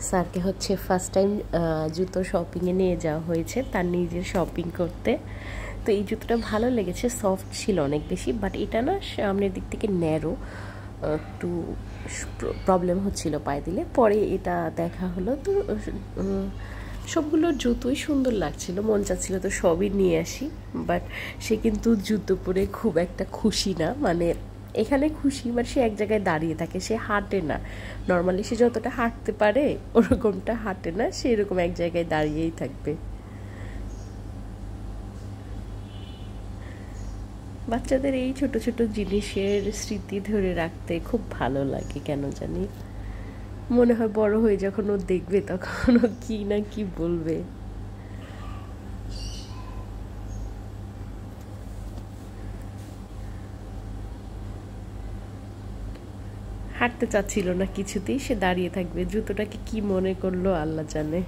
স্যারকে হচ্ছে first time জুতো শপিংয়ে নিয়ে যাওয়া হয়েছে তার নিজের শপিং করতে। তো এই জুতোটা ভালো লেগেছে, সফট ছিল অনেক বেশি, বাট এটা না সামনের দিক থেকে ন্যারো, একটু প্রবলেম হচ্ছিল পায়ে দিলে। পরে এটা দেখা হলো, তো সবগুলো জুতোই সুন্দর লাগছিল, মন চাচ্ছিল তো সবই নিয়ে আসি। বাট সে কিন্তু জুতো পরে খুব একটা খুশি না, মানে এখানে খুশি বাট সে এক জায়গায় দাঁড়িয়ে থাকে, সে হাঁটে না। নর্মালি সে যতটা হাঁটতে পারে ওরকমটা হাঁটে না, সে এরকম এক জায়গায় দাঁড়িয়েই থাকবে। বাচ্চাদের এই ছোট ছোট জিনিসের স্মৃতি ধরে রাখতে খুব ভালো লাগে কেন জানি। মনে হয় বড় হয়ে যখন ও দেখবে তখন ও কি না কি বলবে। হাঁটতে চাচ্ছিল না কিছুতেই, সে দাঁড়িয়ে থাকবে, জুতোটাকে কি মনে করলো আল্লাহ জানে।